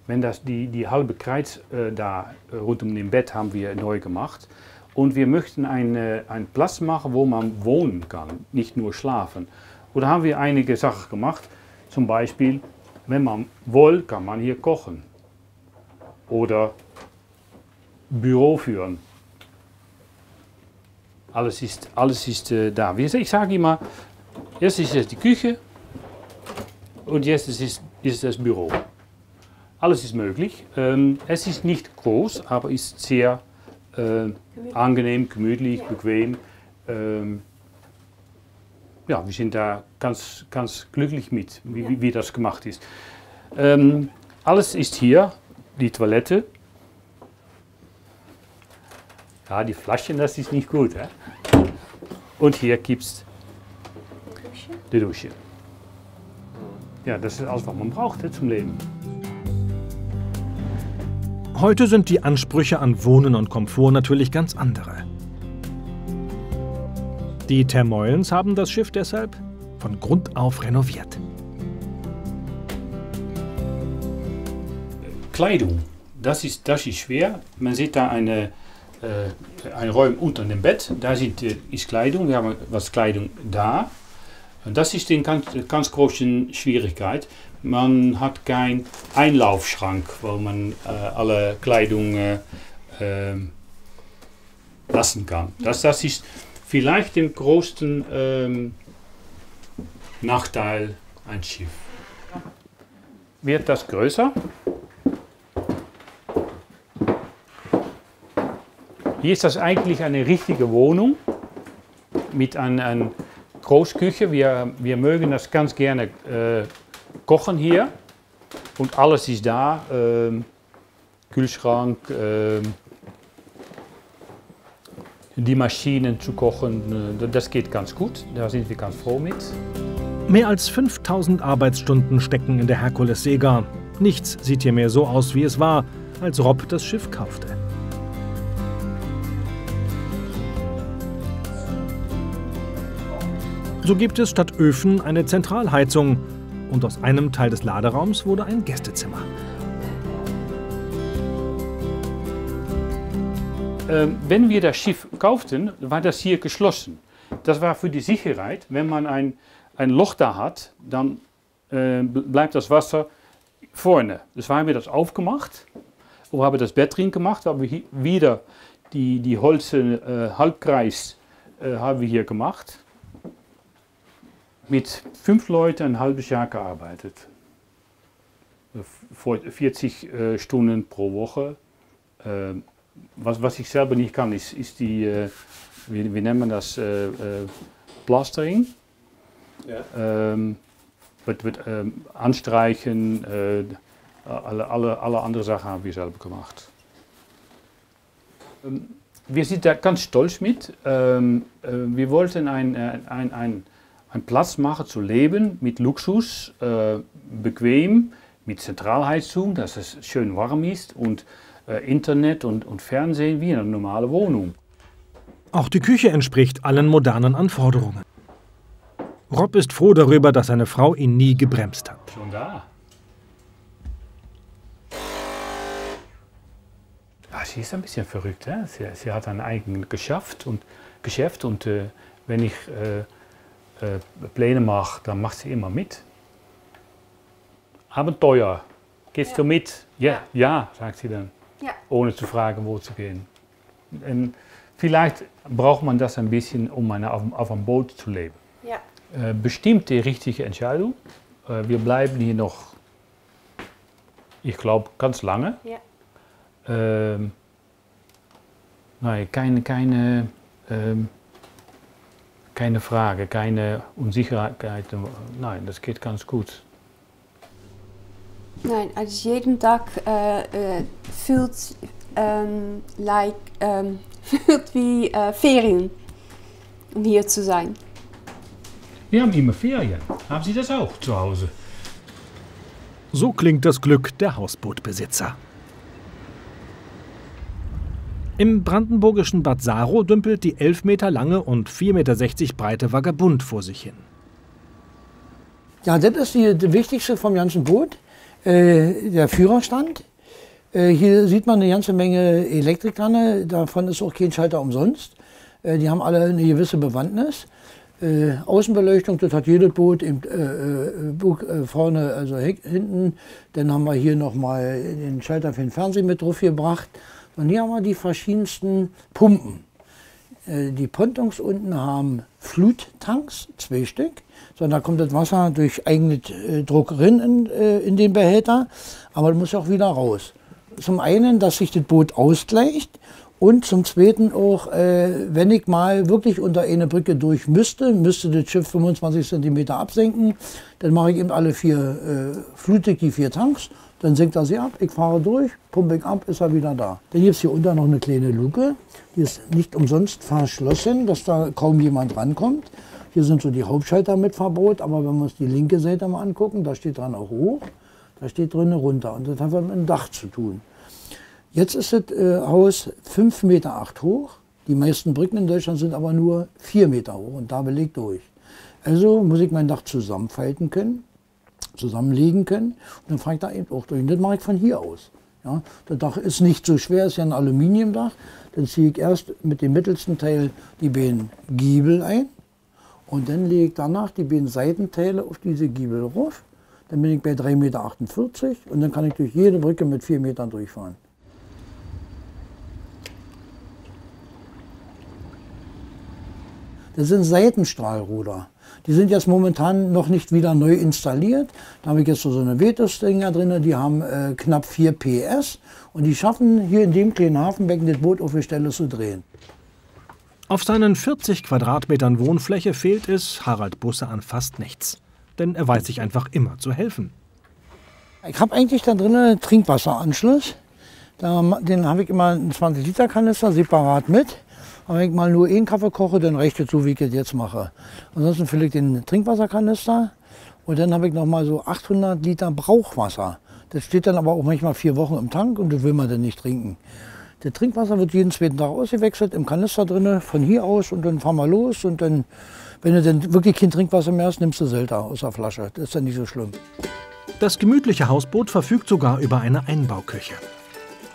Wenn das die halbe Kreuz da rund um dem Bett haben wir neu gemacht. Und wir möchten einen Platz machen, wo man wohnen kann, nicht nur schlafen. Und da haben wir einige Sachen gemacht. Zum Beispiel, wenn man will, kann man hier kochen. Oder Büro führen. Alles ist da. Ich sage immer, jetzt ist es die Küche und jetzt ist das Büro. Alles ist möglich. Es ist nicht groß, aber ist sehr angenehm, gemütlich, bequem. Ja, wir sind da ganz, ganz glücklich mit, wie das gemacht ist. Alles ist hier. Die Toilette. Ja, die Flaschen, das ist nicht gut. Hè? Und hier gibt es die Dusche. Ja, das ist alles, was man braucht zum Leben. Heute sind die Ansprüche an Wohnen und Komfort natürlich ganz andere. Die Termeulens haben das Schiff deshalb von Grund auf renoviert. Kleidung, das ist schwer. Man sieht da ein Raum unter dem Bett, da ist Kleidung, wir haben was Kleidung da. Und das ist die ganz große Schwierigkeit. Man hat keinen Einlaufschrank, wo man alle Kleidung lassen kann. Das ist vielleicht der größte Nachteil ein Schiff. Wird das größer? Hier ist das eigentlich eine richtige Wohnung mit einer Großküche. Wir mögen das ganz gerne kochen hier und alles ist da. Kühlschrank, die Maschinen zu kochen, das geht ganz gut. Da sind wir ganz froh mit. Mehr als 5000 Arbeitsstunden stecken in der Hercules Sega. Nichts sieht hier mehr so aus, wie es war, als Rob das Schiff kaufte. So gibt es statt Öfen eine Zentralheizung und aus einem Teil des Laderaums wurde ein Gästezimmer. Wenn wir das Schiff kauften, war das hier geschlossen. Das war für die Sicherheit. Wenn man ein Loch da hat, dann bleibt das Wasser vorne. Dus haben wir das aufgemacht. Wir haben das Bett drin gemacht. Haben wir wieder die Holze Halbkreis haben wir hier gemacht. Mit 5 Leuten ein halbes Jahr gearbeitet. 40 Stunden pro Woche. Was ich selber nicht kann, ist die, wir nennen das Plastering. Ja. Mit Anstreichen, alle anderen Sachen haben wir selber gemacht. Wir sind da ganz stolz mit. Wir wollten einen Platz machen zu leben mit Luxus, bequem, mit Zentralheizung, dass es schön warm ist und Internet und Fernsehen wie eine normale Wohnung. Auch die Küche entspricht allen modernen Anforderungen. Rob ist froh darüber, dass seine Frau ihn nie gebremst hat. Schon da. Ja, sie ist ein bisschen verrückt. Sie hat ein eigenes Geschäft und wenn ich Pläne mache, dann macht sie immer mit. Abenteuer. Gehst du mit? Ja, ja, sagt sie dann. Ja. Ohne zu fragen, wo zu gehen. Und vielleicht braucht man das ein bisschen, um auf einem Boot zu leben. Ja. Bestimmt die richtige Entscheidung. Wir bleiben hier noch, ich glaube, ganz lange. Ja. Nein, keine Frage, keine Unsicherheit. Nein, das geht ganz gut. Nein, also jeden Tag fühlt wie Ferien, um hier zu sein. Wir haben immer Ferien. Haben Sie das auch zu Hause? So klingt das Glück der Hausbootbesitzer. Im brandenburgischen Bad Saro dümpelt die 11 Meter lange und 4,60 Meter breite Vagabund vor sich hin. Ja, das ist die wichtigste vom ganzen Boot. Der Führerstand. Hier sieht man eine ganze Menge Elektrikerne, davon ist auch kein Schalter umsonst. Die haben alle eine gewisse Bewandtnis. Außenbeleuchtung, das hat jedes Boot, vorne, also hinten. Dann haben wir hier nochmal den Schalter für den Fernseher mit drauf gebracht. Und hier haben wir die verschiedensten Pumpen. Die Pontons unten haben Fluttanks, 2 Stück. So, da kommt das Wasser durch eigenen Druck rein in den Behälter, aber das muss auch wieder raus. Zum einen, dass sich das Boot ausgleicht und zum zweiten auch, wenn ich mal wirklich unter eine Brücke durch müsste das Schiff 25 cm absenken, dann mache ich eben alle 4 flutig die 4 Tanks, dann senkt er sie ab, ich fahre durch, pumpe ich ab, ist er wieder da. Dann gibt es hier unten noch eine kleine Luke, die ist nicht umsonst verschlossen, dass da kaum jemand rankommt. Hier sind so die Hauptschalter mit Verbot, aber wenn wir uns die linke Seite mal angucken, da steht dran auch hoch, da steht drin runter und das hat mit dem Dach zu tun. Jetzt ist das Haus 5,8 Meter hoch, die meisten Brücken in Deutschland sind aber nur 4 Meter hoch und da belegt durch. Also muss ich mein Dach zusammenfalten können, zusammenlegen können und dann fahre ich da eben auch durch. Und das mache ich von hier aus. Ja, das Dach ist nicht so schwer, ist ja ein Aluminiumdach. Dann ziehe ich erst mit dem mittelsten Teil die beiden Giebel ein. Und dann lege ich danach die beiden Seitenteile auf diese Giebel rauf. Dann bin ich bei 3,48 Meter und dann kann ich durch jede Brücke mit 4 Metern durchfahren. Das sind Seitenstrahlruder. Die sind jetzt momentan noch nicht wieder neu installiert. Da habe ich jetzt so eine Vetus-Dinger drin, die haben knapp 4 PS. Und die schaffen hier in dem kleinen Hafenbecken das Boot auf die Stelle zu drehen. Auf seinen 40 Quadratmetern Wohnfläche fehlt es Harald Busse an fast nichts. denn er weiß sich einfach immer zu helfen. Ich habe eigentlich da drin einen Trinkwasseranschluss. Den habe ich immer einen 20-Liter-Kanister separat mit. Aber wenn ich mal nur einen Kaffee koche, dann reicht es so, wie ich es jetzt mache. Ansonsten fülle ich den Trinkwasserkanister und dann habe ich noch mal so 800 Liter Brauchwasser. Das steht dann aber auch manchmal 4 Wochen im Tank und das will man dann nicht trinken. Das Trinkwasser wird jeden 2. Tag ausgewechselt, im Kanister drin, von hier aus und dann fahren wir los. Und dann, wenn du dann wirklich kein Trinkwasser mehr hast, nimmst du Selter aus der Flasche. Das ist dann nicht so schlimm. Das gemütliche Hausboot verfügt sogar über eine Einbauküche.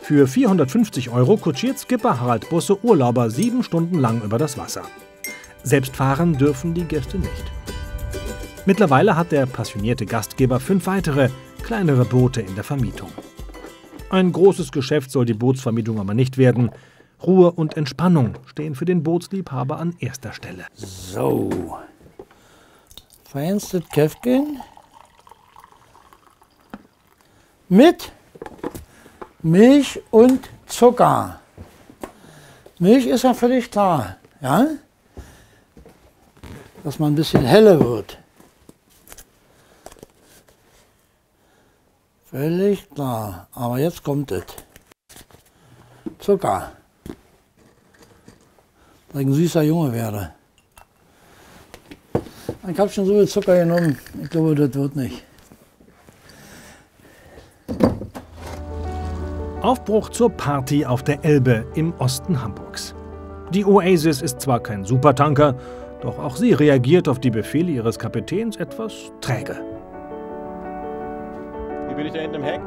Für 450 € kutschiert Skipper Harald Busse Urlauber 7 Stunden lang über das Wasser. Selbst fahren dürfen die Gäste nicht. Mittlerweile hat der passionierte Gastgeber 5 weitere, kleinere Boote in der Vermietung. Ein großes Geschäft soll die Bootsvermietung aber nicht werden. Ruhe und Entspannung stehen für den Bootsliebhaber an erster Stelle. So, feinstes Käffchen mit Milch und Zucker. Milch ist ja völlig klar, ja? Dass man ein bisschen heller wird. Völlig klar. Aber jetzt kommt es. Zucker. Dass ich ein süßer Junge werde. Ich habe schon so viel Zucker genommen. Ich glaube, das wird nicht. Aufbruch zur Party auf der Elbe im Osten Hamburgs. Die Oasis ist zwar kein Supertanker, doch auch sie reagiert auf die Befehle ihres Kapitäns etwas träge. Wie bin ich da hinten im Heck?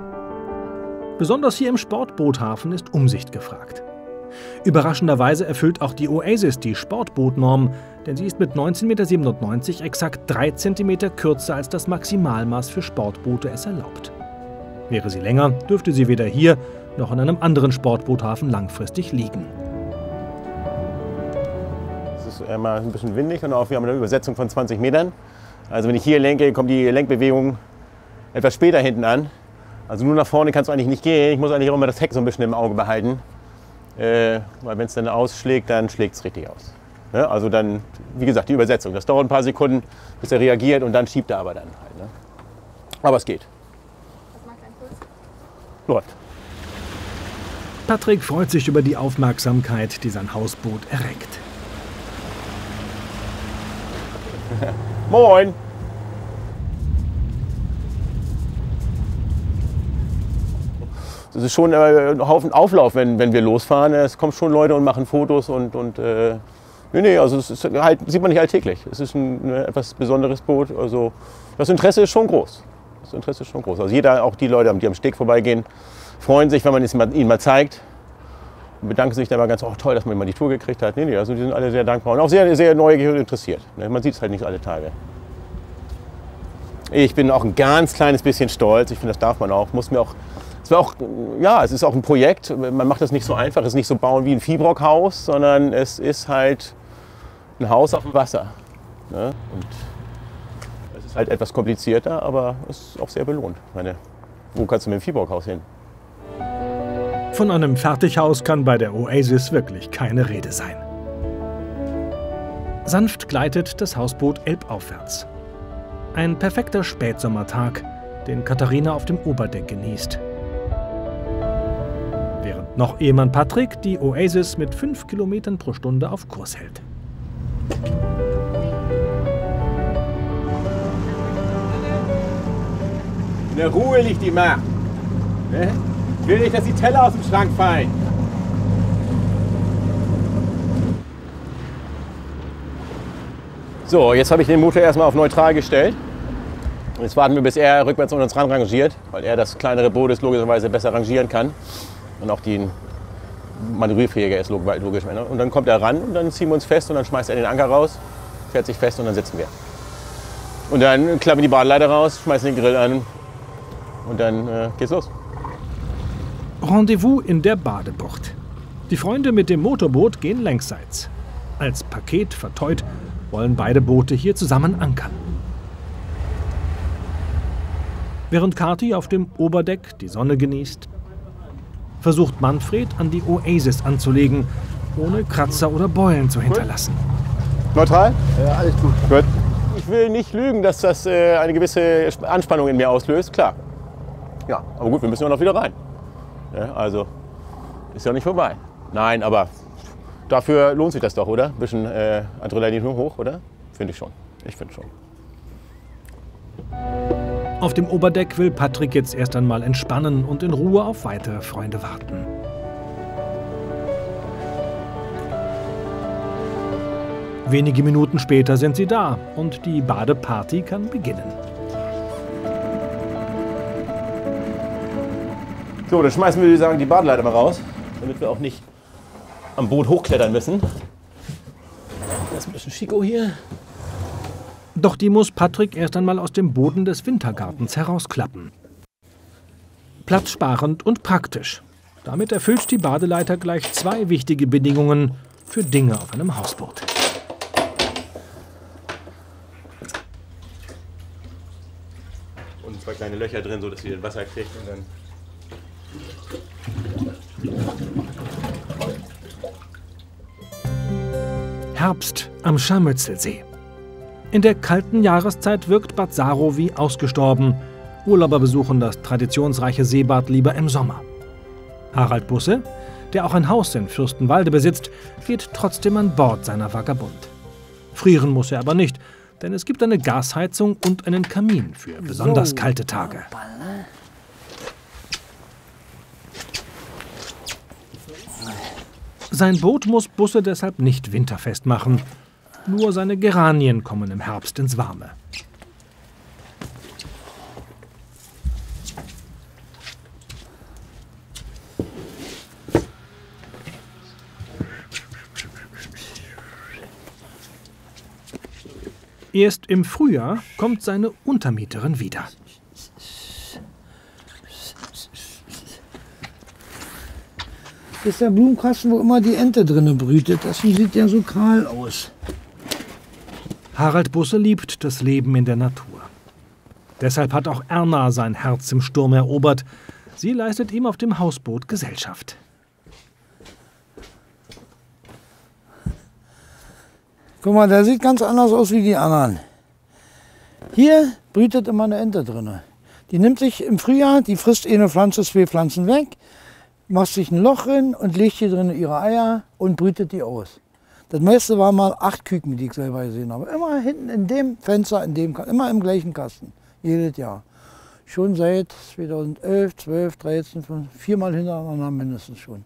Besonders hier im Sportboothafen ist Umsicht gefragt. Überraschenderweise erfüllt auch die Oasis die Sportbootnorm, denn sie ist mit 19,97 m exakt 3 cm kürzer als das Maximalmaß für Sportboote es erlaubt. Wäre sie länger, dürfte sie weder hier noch in einem anderen Sportboothafen langfristig liegen. Es ist immer ein bisschen windig und auch wir haben eine Übersetzung von 20 Metern. Also wenn ich hier lenke, kommt die Lenkbewegung etwas später hinten an. Also nur nach vorne kannst du eigentlich nicht gehen. Ich muss eigentlich auch immer das Heck so ein bisschen im Auge behalten. Weil wenn es dann ausschlägt, dann schlägt es richtig aus. Ne? Also dann, wie gesagt, die Übersetzung. Das dauert ein paar Sekunden, bis er reagiert und dann schiebt er aber dann halt. Ne? Aber es geht. Was macht ein Puls? Läuft. Patrick freut sich über die Aufmerksamkeit, die sein Hausboot erregt. Moin! Es ist schon ein Haufen Auflauf, wenn wir losfahren. Es kommen schon Leute und machen Fotos nee, also es ist halt, sieht man nicht alltäglich. Es ist ein etwas besonderes Boot. Also das Interesse ist schon groß. Also jeder, auch die Leute, die am Steg vorbeigehen, freuen sich, wenn man es ihnen mal zeigt. Und bedanken sich dann mal ganz, toll, dass man mal die Tour gekriegt hat. Nee, also die sind alle sehr dankbar und auch sehr, sehr neugierig und interessiert. Man sieht es halt nicht alle Tage. Ich bin auch ein ganz kleines bisschen stolz. Ich finde, das darf man auch. Es ist auch ein Projekt. Man macht das nicht so einfach. Es ist nicht so bauen wie ein Viehbrockhaus, sondern es ist halt ein Haus auf dem Wasser. Ne? Und es ist halt etwas komplizierter, aber es ist auch sehr belohnt. Wo kannst du mit dem Viehbrockhaus hin? Von einem Fertighaus kann bei der Oasis wirklich keine Rede sein. Sanft gleitet das Hausboot elbaufwärts. Ein perfekter Spätsommertag, den Katharina auf dem Oberdeck genießt. Während noch Ehemann Patrick die Oasis mit 5 km pro Stunde auf Kurs hält. In der Ruhe liegt die Macht. Ne? Ich will nicht, dass die Teller aus dem Schrank fallen. So, jetzt habe ich den Motor erstmal auf neutral gestellt. Jetzt warten wir, bis er rückwärts an uns ran rangiert, weil er das kleinere Boot ist, logischerweise besser rangieren kann. Und auch die manövrierfähiger ist, logisch. Und dann kommt er ran und dann ziehen wir uns fest und dann schmeißt er den Anker raus, fährt sich fest und dann sitzen wir. Und dann klappen wir die Badeleiter raus, schmeißen den Grill an und dann geht's los. Rendezvous in der Badebucht. Die Freunde mit dem Motorboot gehen längsseits. Als Paket verteut wollen beide Boote hier zusammen ankern. Während Kathi auf dem Oberdeck die Sonne genießt, versucht Manfred an die Oasis anzulegen, ohne Kratzer oder Beulen zu hinterlassen. Neutral? Ja, alles gut. Gut. will nicht lügen, dass das eine gewisse Anspannung in mir auslöst, klar. Ja, aber gut, wir müssen ja noch wieder rein. Ja, also, ist ja nicht vorbei. Nein, aber dafür lohnt sich das doch, oder? Ein bisschen Adrenalin hoch, oder? Finde ich schon. Ich finde schon. Auf dem Oberdeck will Patrick jetzt erst einmal entspannen und in Ruhe auf weitere Freunde warten. Wenige Minuten später sind sie da und die Badeparty kann beginnen. So, dann schmeißen wir, würde ich sagen, die Badeleiter mal raus, damit wir auch nicht am Boot hochklettern müssen. Das ist ein bisschen schicko hier. Doch die muss Patrick erst einmal aus dem Boden des Wintergartens herausklappen. Platzsparend und praktisch. Damit erfüllt die Badeleiter gleich zwei wichtige Bedingungen für Dinge auf einem Hausboot. Und zwei kleine Löcher drin, sodass sie das Wasser kriegt und dann. Herbst am Scharmützelsee. In der kalten Jahreszeit wirkt Bad Saro wie ausgestorben. Urlauber besuchen das traditionsreiche Seebad lieber im Sommer. Harald Busse, der auch ein Haus in Fürstenwalde besitzt, geht trotzdem an Bord seiner Vagabund. Frieren muss er aber nicht, denn es gibt eine Gasheizung und einen Kamin für besonders kalte Tage. Sein Boot muss Busse deshalb nicht winterfest machen. Nur seine Geranien kommen im Herbst ins Warme. Erst im Frühjahr kommt seine Untermieterin wieder. Das ist der Blumenkasten, wo immer die Ente drinnen brütet. Das sieht ja so kahl aus. Harald Busse liebt das Leben in der Natur. Deshalb hat auch Erna sein Herz im Sturm erobert. Sie leistet ihm auf dem Hausboot Gesellschaft. Guck mal, der sieht ganz anders aus wie die anderen. Hier brütet immer eine Ente drin. Die nimmt sich im Frühjahr, die frisst eine Pflanze, zwei Pflanzen weg, macht sich ein Loch rein und legt hier drin ihre Eier und brütet die aus. Das meiste war mal 8 Küken, die ich selber gesehen habe. Immer hinten in dem Fenster, immer im gleichen Kasten, jedes Jahr. Schon seit 2011, 12, 13, 4-mal hintereinander mindestens schon.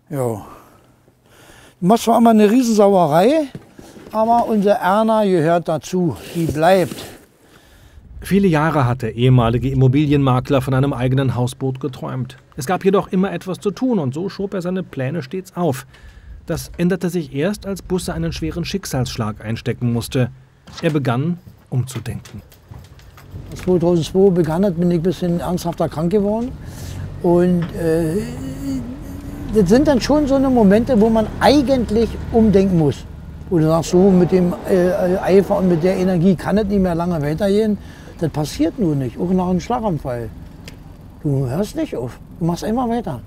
Ja. Du machst zwar immer eine Riesensauerei, aber unsere Erna gehört dazu, die bleibt. Viele Jahre hat der ehemalige Immobilienmakler von einem eigenen Hausboot geträumt. Es gab jedoch immer etwas zu tun und so schob er seine Pläne stets auf. Das änderte sich erst, als Busse einen schweren Schicksalsschlag einstecken musste. Er begann, umzudenken. 2002 begann es, bin ich ein bisschen ernsthafter krank geworden. Und das sind dann schon so eine Momente, wo man eigentlich umdenken muss. Wo du sagst, so mit dem Eifer und mit der Energie kann es nicht mehr lange weitergehen. Das passiert nur nicht, auch nach einem Schlaganfall. Du hörst nicht auf, du machst immer weiter.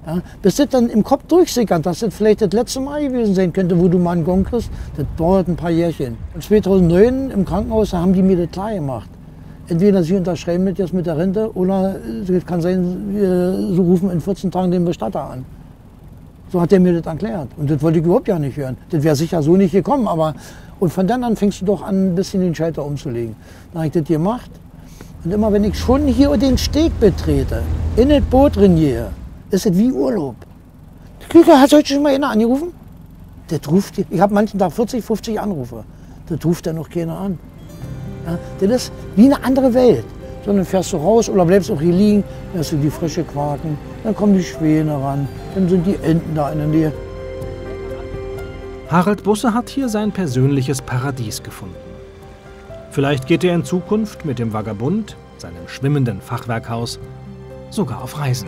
Ja, bis das dann im Kopf durchsickert, dass das vielleicht das letzte Mal gewesen sein könnte, wo du mal einen Gong kriegst, das dauert ein paar Jährchen. Und 2009 im Krankenhaus, da haben die mir das klar gemacht. Entweder sie unterschreiben das jetzt mit der Rente oder es kann sein, sie rufen in 14 Tagen den Bestatter an. So hat er mir das erklärt. Und das wollte ich überhaupt ja nicht hören. Das wäre sicher so nicht gekommen. Aber und von dann an fängst du doch an, ein bisschen den Schalter umzulegen. Dann habe ich das gemacht. Und immer wenn ich schon hier den Steg betrete, in das Boot drin gehe, ist es wie Urlaub. Klüger, hat heute schon mal einer angerufen? Das ruft, ich habe manchen Tag 40, 50 Anrufe. Das ruft ja noch keiner an. Ja, das ist wie eine andere Welt. So, dann fährst du raus oder bleibst auch hier liegen, dann hast du die frische Quaken, dann kommen die Schwäne ran, dann sind die Enten da in der Nähe. Harald Busse hat hier sein persönliches Paradies gefunden. Vielleicht geht er in Zukunft mit dem Vagabund, seinem schwimmenden Fachwerkhaus, sogar auf Reisen.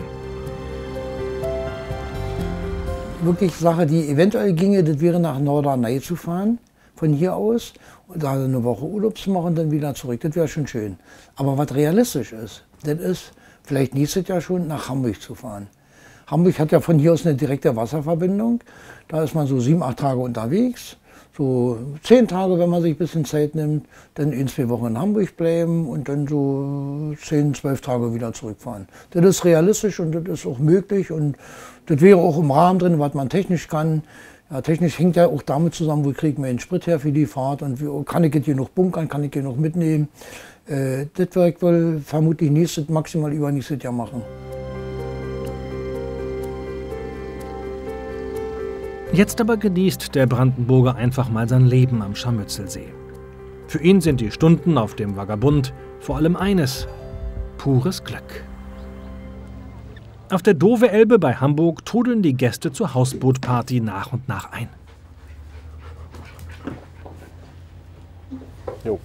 Wirklich Sache, die eventuell ginge, das wäre nach Norderney zu fahren, von hier aus, und da eine Woche Urlaub zu machen und dann wieder zurück. Das wäre schon schön. Aber was realistisch ist, das ist, vielleicht nächstes Jahr schon nach Hamburg zu fahren. Hamburg hat ja von hier aus eine direkte Wasserverbindung. Da ist man so 7, 8 Tage unterwegs. so 10 Tage, wenn man sich ein bisschen Zeit nimmt, dann 1-2 Wochen in Hamburg bleiben und dann so 10-12 Tage wieder zurückfahren. Das ist realistisch und das ist auch möglich und das wäre auch im Rahmen drin, was man technisch kann. Ja, technisch hängt ja auch damit zusammen, wo kriegen wir den Sprit her für die Fahrt und kann ich hier noch bunkern, kann ich hier noch mitnehmen. Das werde ich wohl vermutlich maximal übernächstes Jahr machen. Jetzt aber genießt der Brandenburger einfach mal sein Leben am Scharmützelsee. Für ihn sind die Stunden auf dem Vagabund vor allem eines: pures Glück. Auf der Dove-Elbe bei Hamburg trudeln die Gäste zur Hausbootparty nach und nach ein. Jo.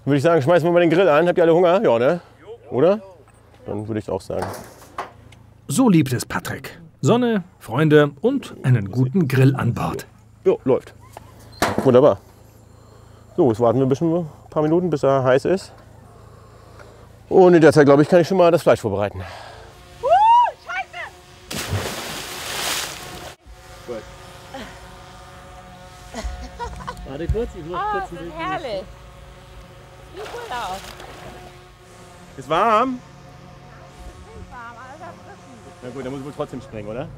Dann würde ich sagen, schmeißen wir mal den Grill an. Habt ihr alle Hunger? Ja, ne? Oder? Dann würde ich auch sagen. So liebt es Patrick. Sonne, Freunde und einen guten Grill an Bord. Jo, läuft. Wunderbar. So, jetzt warten wir ein paar Minuten, bis er heiß ist. Und in der Zeit, glaube ich, kann ich schon mal das Fleisch vorbereiten. Scheiße! Gut. Warte kurz, ich muss kurz ein Bild. Herrlich. Sieht gut aus. Ist warm? Warm, aber das ist frisch. Na gut, dann muss ich wohl trotzdem springen, oder?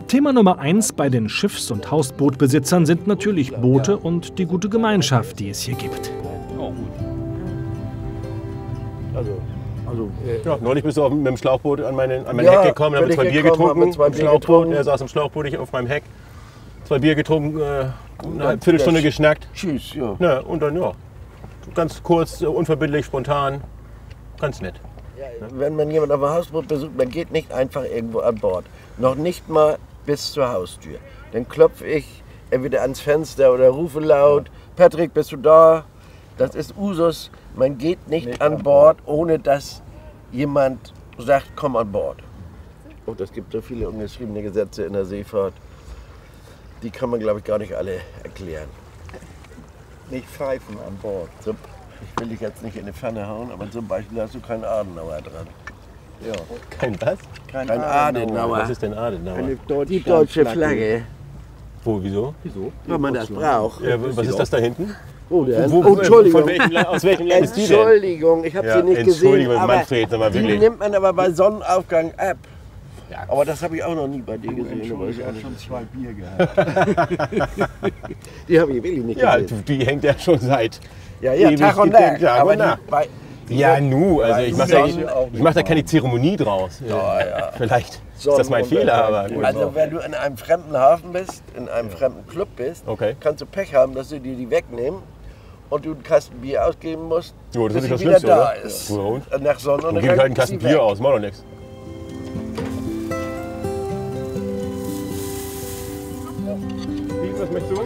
Thema Nummer 1 bei den Schiffs- und Hausbootbesitzern sind natürlich Boote und die gute Gemeinschaft, die es hier gibt. Ja, neulich bist du mit dem Schlauchboot an mein Heck gekommen, haben 2 Bier getrunken. Er saß im Schlauchboot, ich auf meinem Heck. 2 Bier getrunken, eine Viertelstunde geschnackt. Tschüss, ja. Na, und dann ja, ganz kurz, unverbindlich, spontan, ganz nett. Ja, wenn man jemanden auf dem Hausboot besucht, man geht nicht einfach irgendwo an Bord. Noch nicht mal bis zur Haustür. Dann klopfe ich entweder ans Fenster oder rufe laut, Patrick, bist du da? Das ist Usus. Man geht nicht an Bord, ohne dass jemand sagt, komm an Bord. Und es gibt so viele ungeschriebene Gesetze in der Seefahrt. Die kann man, glaube ich, gar nicht alle erklären. Nicht pfeifen an Bord. So, ich will dich jetzt nicht in die Pfanne hauen, aber zum Beispiel hast du keinen Adenauer dran. Ja. Kein was? Kein Adenauer. Was ist denn Adenauer? Die deutsche Flagge. Wo, wieso? Wenn man das braucht. Ja, was ist das da hinten? Oh, Entschuldigung. Aus welchem Land ist die denn? Entschuldigung, ich habe sie nicht gesehen. Entschuldigung, Manfred, aber die wirklich. nimmt man aber bei Sonnenaufgang ab. Ja. Aber das habe ich auch noch nie bei dir gesehen. Ich habe schon 2 Bier gehabt. Die habe ich wirklich nicht Ja, gesehen. die hängt ja schon seit. Ja, ewig Tag und gedeckt. Nacht. Ja, Aber Nacht. die Nu, also ich mache da keine Zeremonie draus. Ja. Vielleicht ist das mein Fehler, aber gut. Also wenn du in einem fremden Hafen bist, in einem fremden Club bist, Okay. kannst du Pech haben, dass sie dir die wegnehmen und du einen Kasten Bier ausgeben musst, Jo, das bis ist nicht sie das wieder da Schlimmste, oder? ist. Ja, und? Nach Dann Sonnenuntergang gebe ich halt einen ist Kasten sie Bier weg. aus, mach doch nichts. Was möchtest du?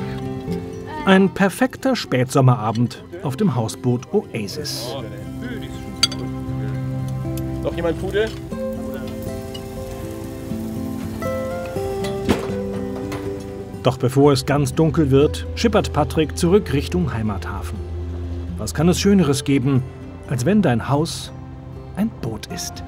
Ein perfekter Spätsommerabend auf dem Hausboot Oasis. Noch jemand Pudel? Doch bevor es ganz dunkel wird, schippert Patrick zurück Richtung Heimathafen. Was kann es Schöneres geben, als wenn dein Haus ein Boot ist?